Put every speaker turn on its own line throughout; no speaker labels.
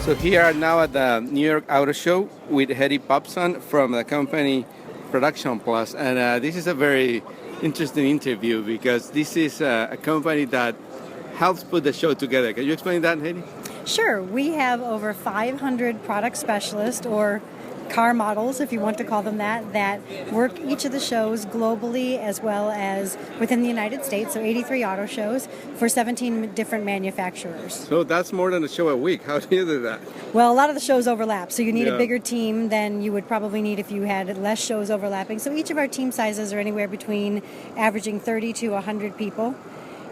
So here are now at the New York Auto Show with Hedy Popson from the company Production Plus. And this is a very interesting interview because this is a company that helps put the show together. Can you explain that, Hedy?
Sure. We have over 500 product specialists or car models, if you want to call them that work each of the shows globally as well as within the United States, so 83 auto shows for 17 different manufacturers.
So that's more than a show a week. How do you do that?
Well, a lot of the shows overlap, so you need a bigger team than you would probably need if you had less shows overlapping. So each of our team sizes are anywhere between averaging 30 to 100 people,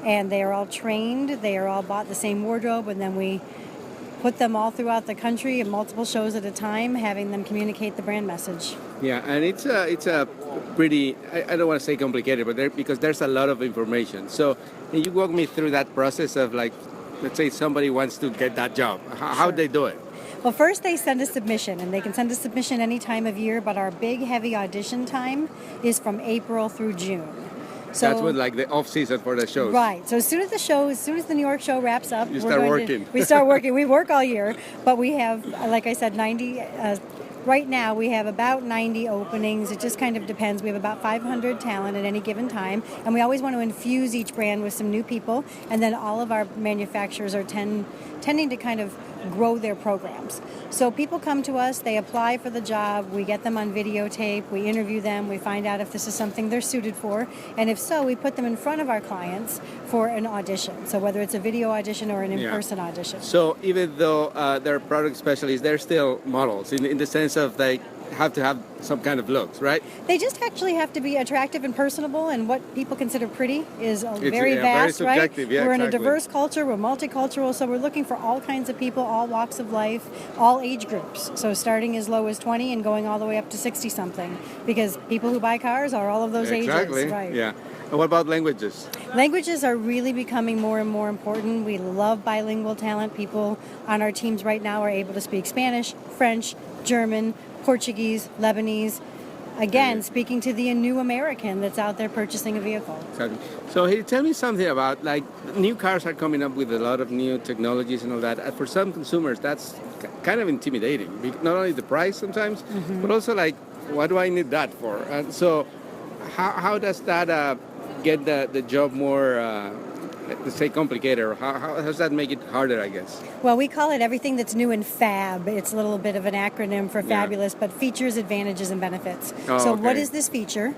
and they are all trained, they are all bought the same wardrobe, and then we put them all throughout the country in multiple shows at a time, having them communicate the brand message.
Yeah, and it's a pretty, I don't want to say complicated, but because there's a lot of information. So can you walk me through that process of, like, let's say somebody wants to get that job. How do they do it?
Well, first they send a submission, and they can send a submission any time of year, but our big, heavy audition time is from April through June. So,
that's when, like, the off season for the shows.
Right. So as soon as the New York show wraps up,
we start working.
We start working. We work all year, but we have, like I said, 90. Right now, we have about 90 openings. It just kind of depends. We have about 500 talent at any given time, and we always want to infuse each brand with some new people. And then all of our manufacturers are tending to kind of grow their programs. So people come to us, they apply for the job, we get them on videotape, we interview them, we find out if this is something they're suited for, and if so, we put them in front of our clients for an audition. So whether it's a video audition or an in-person audition.
So even though they're product specialists, they're still models in the sense of they have to have some kind of looks, right?
They just actually have to be attractive and personable, and what people consider pretty is very
very
vast,
subjective,
right?
Yeah,
we're
exactly.
in a diverse culture, we're multicultural, so we're looking for all kinds of people, all walks of life, all age groups. So starting as low as 20 and going all the way up to 60-something, because people who buy cars are all of those ages, right?
Yeah. And what about languages?
Languages are really becoming more and more important. We love bilingual talent. People on our teams right now are able to speak Spanish, French, German, Portuguese, Lebanese. Again, speaking to the new American that's out there purchasing a vehicle.
Exactly. So, hey, tell me something about, like, new cars are coming up with a lot of new technologies and all that. For some consumers, that's kind of intimidating. Not only the price sometimes, but also, like, what do I need that for? And so, how does that get the job more, let's say, complicated? Or how does that make it harder, I guess?
Well, we call it everything that's new in FAB. It's a little bit of an acronym for fabulous, but features, advantages, and benefits. So what is this feature?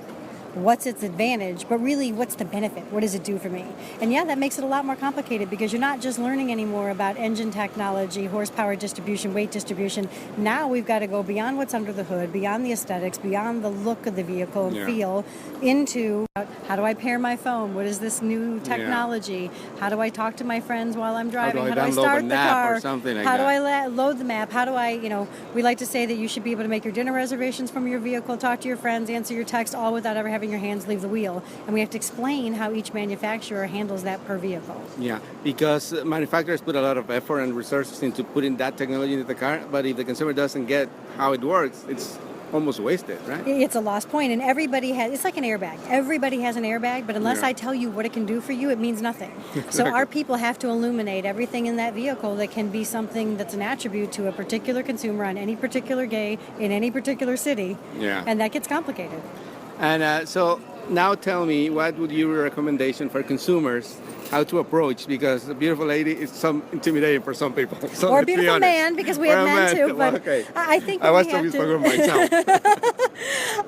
What's its advantage? But really, what's the benefit? What does it do for me? And yeah, that makes it a lot more complicated because you're not just learning anymore about engine technology, horsepower distribution, weight distribution. Now we've got to go beyond what's under the hood, beyond the aesthetics, beyond the look of the vehicle and feel, into how do I pair my phone? What is this new technology? How do I talk to my friends while I'm driving?
How do I
start the car?
Or something like
how
that?
do I load the map? How do I, we like to say that you should be able to make your dinner reservations from your vehicle, talk to your friends, answer your text, all without ever having your hands leave the wheel. And we have to explain how each manufacturer handles that per vehicle.
Yeah, because manufacturers put a lot of effort and resources into putting that technology into the car, but if the consumer doesn't get how it works, it's almost wasted, right?
It's a lost point, and it's like an airbag. Everybody has an airbag, but unless I tell you what it can do for you, it means nothing. So our people have to illuminate everything in that vehicle that can be something that's an attribute to a particular consumer on any particular day in any particular city, and that gets complicated.
And so now tell me, what would your recommendation for consumers how to approach? Because a beautiful lady is some intimidating for some people. So
or a beautiful man, because we have men too. But I think
I was talking about myself.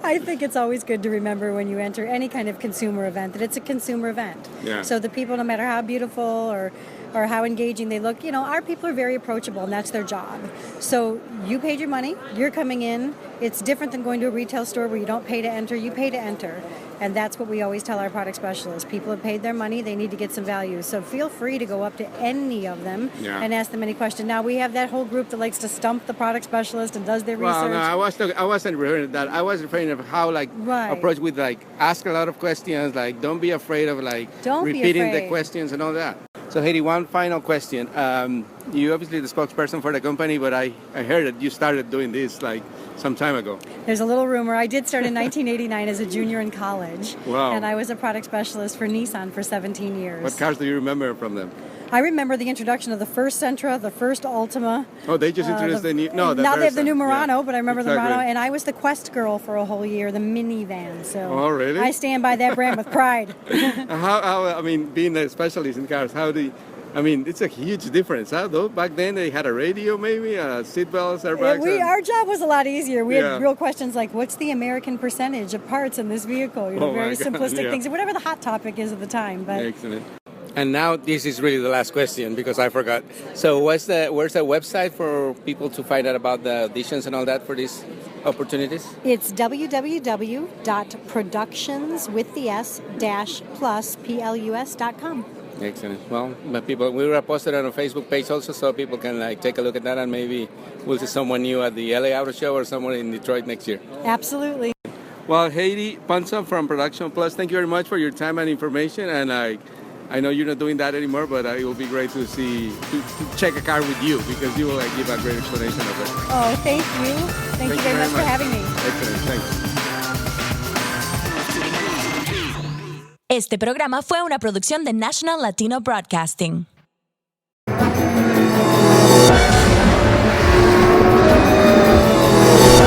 I think it's always good to remember when you enter any kind of consumer event that it's a consumer event.
Yeah.
So the people, no matter how beautiful or how engaging they look, our people are very approachable, and that's their job. So you paid your money, you're coming in. It's different than going to a retail store where you don't pay to enter, you pay to enter. And that's what we always tell our product specialists. People have paid their money, they need to get some value. So feel free to go up to any of them and ask them any question. Now, we have that whole group that likes to stump the product specialist and does their research.
Well, no, I wasn't referring to that. I was referring to how, approach with, ask a lot of questions, don't be afraid of, repeating the questions and all that. So, Hedy, one final question. You're obviously the spokesperson for the company, but I heard that you started doing this, some time ago.
There's a little rumor. I did start in 1989 as a junior in college.
Wow.
And I was a product specialist for Nissan for 17 years.
What cars do you remember from them?
I remember the introduction of the first Sentra, the first Altima.
Oh, they just introduced the new. No,
now they have the new
Versa.
Murano,
Yeah,
but I remember the
exactly.
Murano, and I was the Quest girl for a whole year, the minivan. So
Oh, really?
I stand by that brand with pride.
I mean, being a specialist in cars, it's a huge difference. Huh? Though back then they had a radio, maybe seatbelts, airbags.
Our job was a lot easier. We
Yeah.
had real questions like, what's the American percentage of parts in this vehicle?
Oh, my
very
God,
simplistic
yeah.
things, whatever the hot topic is at the time. But
Excellent. And now this is really the last question because I forgot. So where's the website for people to find out about the auditions and all that for these opportunities?
it's www.productions.plus.com.
Excellent. Well, but people, we will post it on our Facebook page also, so people can take a look at that, and maybe we'll see someone new at the LA Auto Show or someone in Detroit next year.
Absolutely.
Well, Hedy Popson from Production Plus, thank you very much for your time and information. And I know you're not doing that anymore, but it will be great to check a car with you because you will give a great explanation of it.
Oh, thank you. Thank you very much for having me.
Excellent. Thanks.
Este programa fue una producción de National Latino Broadcasting.